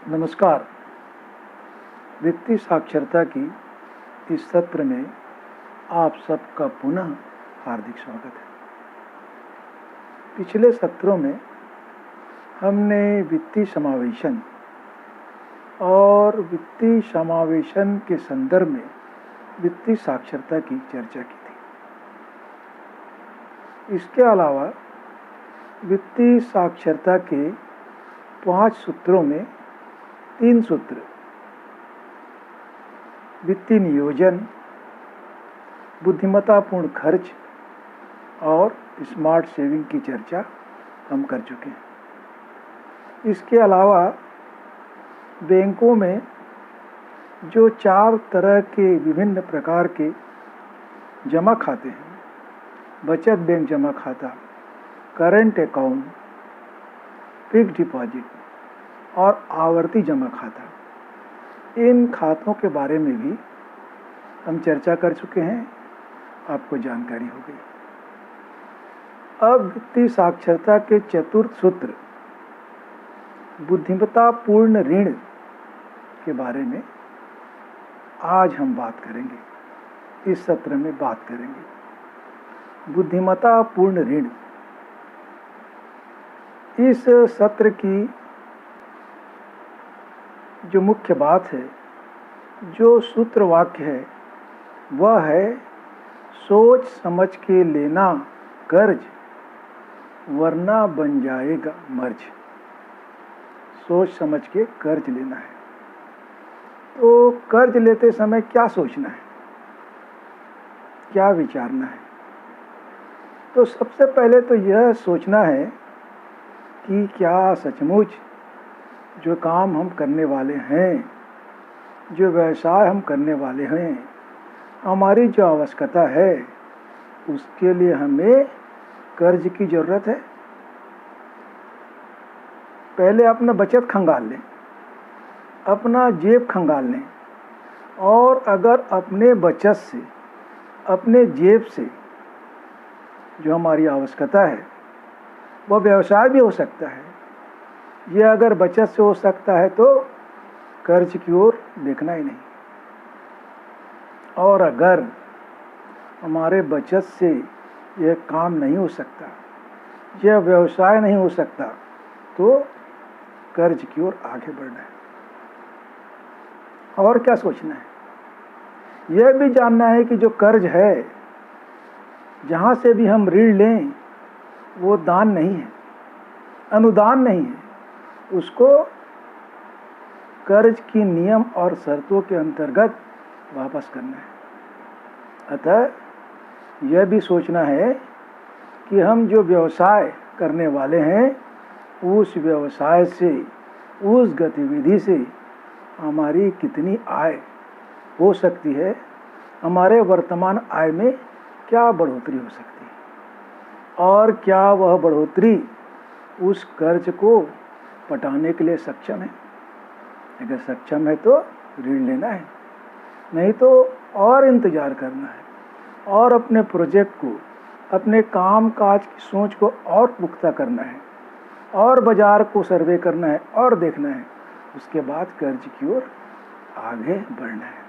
नमस्कार। वित्तीय साक्षरता की इस सत्र में आप सबका पुनः हार्दिक स्वागत है। पिछले सत्रों में हमने वित्तीय समावेशन और वित्तीय समावेशन के संदर्भ में वित्तीय साक्षरता की चर्चा की थी। इसके अलावा वित्तीय साक्षरता के 5 सूत्रों में 3 सूत्र वित्तीय नियोजन, बुद्धिमत्तापूर्ण खर्च और स्मार्ट सेविंग की चर्चा हम कर चुके हैं। इसके अलावा बैंकों में जो 4 तरह के विभिन्न प्रकार के जमा खाते हैं, बचत बैंक जमा खाता, करंट अकाउंट, फिक्स्ड डिपॉजिट और आवर्ती जमा खाता, इन खातों के बारे में भी हम चर्चा कर चुके हैं, आपको जानकारी हो गई। अब वित्तीय साक्षरता के चतुर्थ सूत्र बुद्धिमत्तापूर्ण ऋण के बारे में आज हम बात करेंगे, इस सत्र में बात करेंगे। बुद्धिमत्तापूर्ण ऋण, इस सत्र की जो मुख्य बात है, जो सूत्र वाक्य है, वह है सोच समझ के लेना कर्ज वरना बन जाएगा मर्ज। सोच समझ के कर्ज लेना है। तो कर्ज लेते समय क्या सोचना है, क्या विचारना है? तो सबसे पहले तो यह सोचना है कि क्या सचमुच जो काम हम करने वाले हैं, जो व्यवसाय हम करने वाले हैं, हमारी जो आवश्यकता है, उसके लिए हमें कर्ज की ज़रूरत है। पहले अपना बचत खंगाल लें, अपना जेब खंगाल लें, और अगर अपने बचत से, अपने जेब से जो हमारी आवश्यकता है, वह व्यवसाय भी हो सकता है, यह अगर बचत से हो सकता है तो कर्ज की ओर देखना ही नहीं। और अगर हमारे बचत से यह काम नहीं हो सकता, यह व्यवसाय नहीं हो सकता, तो कर्ज की ओर आगे बढ़ना है। और क्या सोचना है? यह भी जानना है कि जो कर्ज है, जहाँ से भी हम ऋण लें, वो दान नहीं है, अनुदान नहीं है, उसको कर्ज की नियम और शर्तों के अंतर्गत वापस करना है। अतः यह भी सोचना है कि हम जो व्यवसाय करने वाले हैं, उस व्यवसाय से, उस गतिविधि से हमारी कितनी आय हो सकती है, हमारे वर्तमान आय में क्या बढ़ोतरी हो सकती है, और क्या वह बढ़ोतरी उस कर्ज को पटाने के लिए सक्षम है। अगर सक्षम है तो ऋण लेना है, नहीं तो और इंतज़ार करना है, और अपने प्रोजेक्ट को, अपने काम काज की सोच को और पुख्ता करना है, और बाजार को सर्वे करना है और देखना है, उसके बाद कर्ज की ओर आगे बढ़ना है।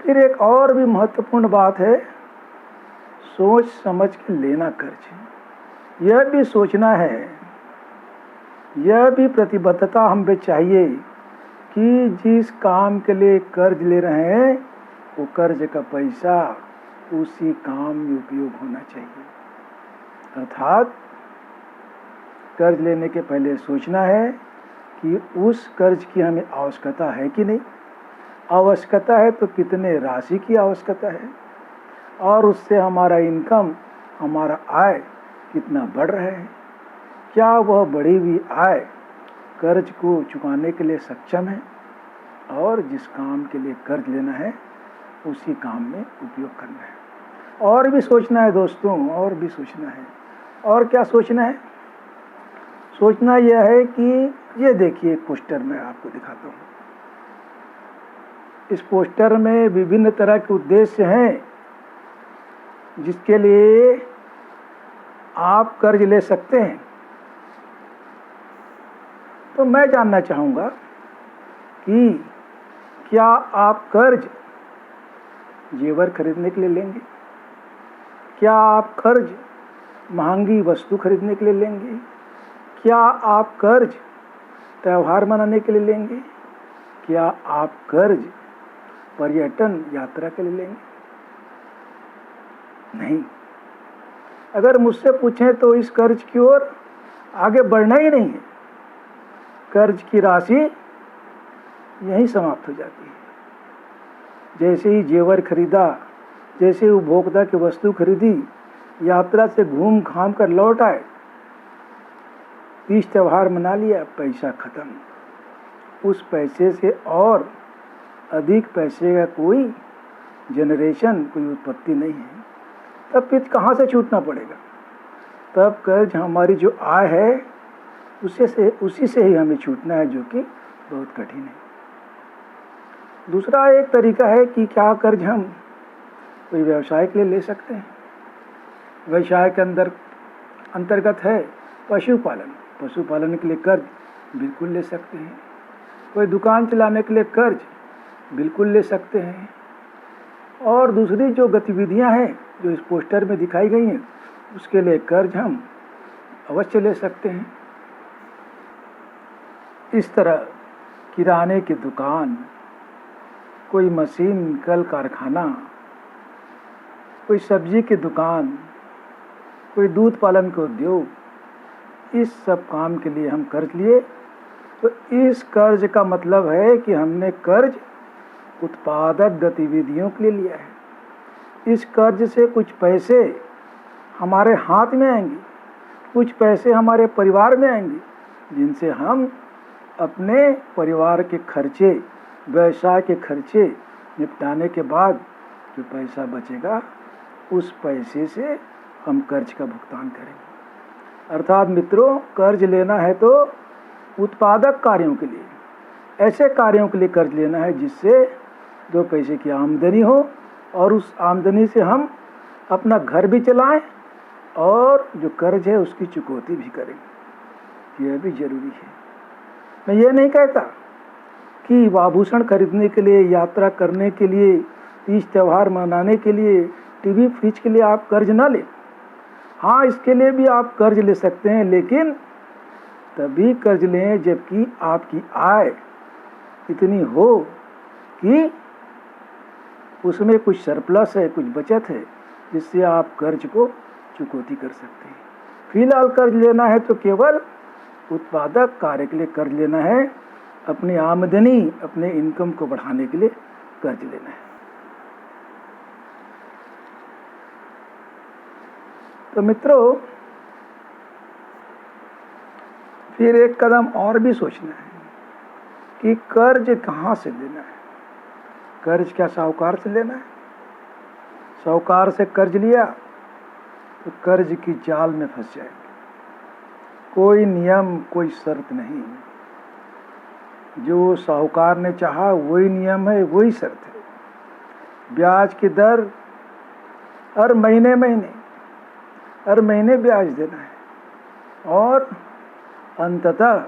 फिर एक और भी महत्वपूर्ण बात है, सोच समझ के लेना कर्ज। यह भी सोचना है, यह भी प्रतिबद्धता हमें चाहिए कि जिस काम के लिए कर्ज ले रहे हैं, वो कर्ज का पैसा उसी काम में उपयोग होना चाहिए। अर्थात कर्ज लेने के पहले सोचना है कि उस कर्ज की हमें आवश्यकता है कि नहीं, आवश्यकता है तो कितने राशि की आवश्यकता है, और उससे हमारा इनकम, हमारा आय कितना बढ़ रहा है, क्या वह बढ़ी हुई आय कर्ज को चुकाने के लिए सक्षम है, और जिस काम के लिए कर्ज लेना है उसी काम में उपयोग करना है। और भी सोचना है दोस्तों, और भी सोचना है। और क्या सोचना है? सोचना यह है कि ये देखिए, एक पोस्टर मैं आपको दिखाता हूँ। इस पोस्टर में विभिन्न तरह के उद्देश्य हैं जिसके लिए आप कर्ज ले सकते हैं। तो मैं जानना चाहूँगा कि क्या आप कर्ज जेवर खरीदने के लिए लेंगे? क्या आप कर्ज महंगी वस्तु खरीदने के लिए लेंगे? क्या आप कर्ज त्यौहार मनाने के लिए लेंगे? क्या आप कर्ज पर्यटन यात्रा के लिए लेंगे? नहीं। अगर मुझसे पूछें तो इस कर्ज की ओर आगे बढ़ना ही नहीं है। कर्ज की राशि यहीं समाप्त हो जाती है। जैसे ही जेवर खरीदा, जैसे ही उपभोक्ता की वस्तु खरीदी, यात्रा से घूम घाम कर लौट आए, तीज त्यौहार मना लिया, पैसा खत्म। उस पैसे से और अधिक पैसे का कोई जनरेशन, कोई उत्पत्ति नहीं है। तब फिर कहाँ से छूटना पड़ेगा? तब कर्ज हमारी जो आय है उसी से ही हमें छूटना है, जो कि बहुत कठिन है। दूसरा एक तरीका है कि क्या कर्ज हम कोई व्यवसाय के लिए ले सकते हैं। व्यवसाय के अंतर्गत है पशुपालन। पशुपालन के लिए कर्ज बिल्कुल ले सकते हैं। कोई दुकान चलाने के लिए कर्ज बिल्कुल ले सकते हैं। और दूसरी जो गतिविधियां हैं जो इस पोस्टर में दिखाई गई हैं, उसके लिए कर्ज हम अवश्य ले सकते हैं। इस तरह किराने की दुकान, कोई मशीन कल कारखाना, कोई सब्जी की दुकान, कोई दूध पालन का उद्योग, इस सब काम के लिए हम कर्ज लिए। तो इस कर्ज का मतलब है कि हमने कर्ज उत्पादक गतिविधियों के लिए लिया है। इस कर्ज से कुछ पैसे हमारे हाथ में आएंगे, कुछ पैसे हमारे परिवार में आएंगे, जिनसे हम अपने परिवार के खर्चे, व्यवसाय के खर्चे निपटाने के बाद जो पैसा बचेगा, उस पैसे से हम कर्ज का भुगतान करेंगे। अर्थात मित्रों, कर्ज लेना है तो उत्पादक कार्यों के लिए, ऐसे कार्यों के लिए कर्ज लेना है जिससे दो पैसे की आमदनी हो और उस आमदनी से हम अपना घर भी चलाएं और जो कर्ज है उसकी चुकौती भी करें। यह भी जरूरी है। मैं ये नहीं कहता कि आभूषण खरीदने के लिए, यात्रा करने के लिए, तीज त्यौहार मनाने के लिए, टीवी फ्रिज के लिए आप कर्ज ना लें। हाँ, इसके लिए भी आप कर्ज ले सकते हैं, लेकिन तभी कर्ज लें जबकि आपकी आय इतनी हो कि उसमें कुछ सरप्लस है, कुछ बचत है, जिससे आप कर्ज को चुकौती कर सकते हैं। फिलहाल कर्ज लेना है तो केवल उत्पादक कार्य के लिए कर्ज लेना है, अपनी आमदनी, अपने इनकम को बढ़ाने के लिए कर्ज लेना है। तो मित्रों, फिर एक कदम और भी सोचना है कि कर्ज कहाँ से लेना है। कर्ज क्या साहूकार से लेना है? साहूकार से कर्ज लिया तो कर्ज की जाल में फंस जाएंगे। कोई नियम, कोई शर्त नहीं। जो साहूकार ने चाहा वही नियम है, वही शर्त है। ब्याज की दर हर महीने ब्याज देना है और अंततः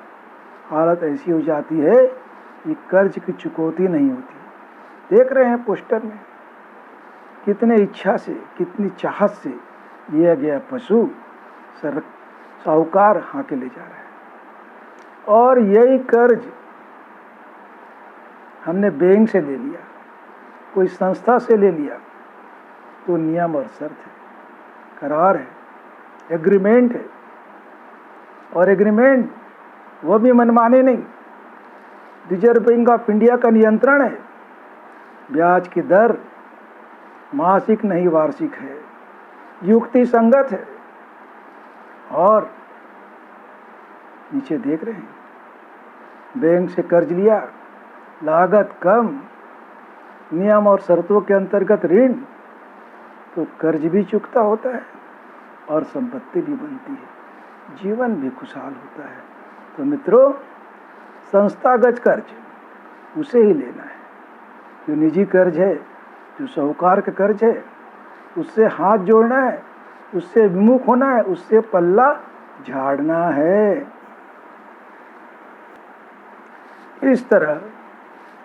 हालत ऐसी हो जाती है कि कर्ज की चुकौती नहीं होती। देख रहे हैं पोस्टर में कितने इच्छा से, कितनी चाहत से लिया गया पशु साहूकार हाके ले जा रहा है। और यही कर्ज हमने बैंक से ले लिया, कोई संस्था से ले लिया, तो नियम और शर्त है, करार है, एग्रीमेंट है। और एग्रीमेंट वो भी मनमाने नहीं। रिजर्व बैंक ऑफ इंडिया का नियंत्रण है। ब्याज की दर मासिक नहीं वार्षिक है, युक्ति संगत है। और नीचे देख रहे हैं, बैंक से कर्ज लिया, लागत कम, नियम और शर्तों के अंतर्गत ऋण, तो कर्ज भी चुकता होता है और संपत्ति भी बनती है, जीवन भी खुशहाल होता है। तो मित्रों, संस्थागत कर्ज उसे ही लेना है। जो निजी कर्ज है, जो साहूकार का कर्ज है, उससे हाथ जोड़ना है, उससे विमुख होना है, उससे पल्ला झाड़ना है। इस तरह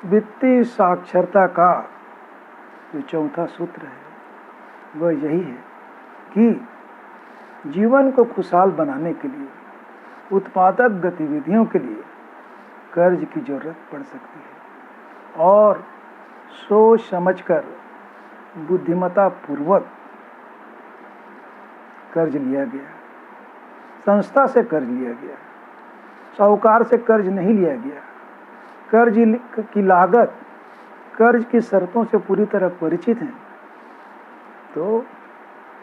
वित्तीय साक्षरता का जो चौथा सूत्र है वह यही है कि जीवन को खुशहाल बनाने के लिए, उत्पादक गतिविधियों के लिए कर्ज की जरूरत पड़ सकती है और सोच समझकर बुद्धिमत्ता पूर्वक कर्ज लिया गया, संस्था से कर्ज लिया गया, साहूकार से कर्ज नहीं लिया गया। कर्ज की लागत, कर्ज की शर्तों से पूरी तरह परिचित हैं, तो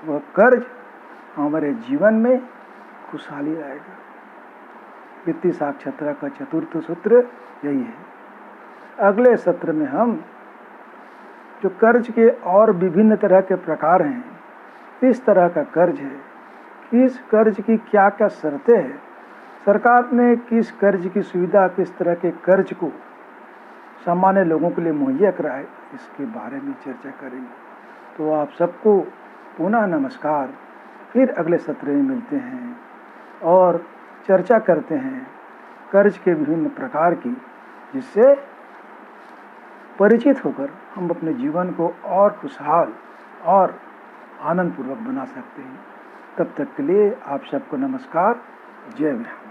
वह कर्ज हमारे जीवन में खुशहाली लाएगा। वित्तीय साक्षरता का चतुर्थ सूत्र यही है। अगले सत्र में हम जो कर्ज के और विभिन्न तरह के प्रकार हैं, किस तरह का कर्ज है, किस कर्ज की क्या क्या शर्तें हैं, सरकार ने किस कर्ज की सुविधा, किस तरह के कर्ज को सामान्य लोगों के लिए मुहैया कराए, इसके बारे में चर्चा करेंगे। तो आप सबको पुनः नमस्कार। फिर अगले सत्र में मिलते हैं और चर्चा करते हैं कर्ज के विभिन्न प्रकार की, जिससे परिचित होकर हम अपने जीवन को और खुशहाल और आनंदपूर्वक बना सकते हैं। तब तक के लिए आप सबको नमस्कार। जय विहार।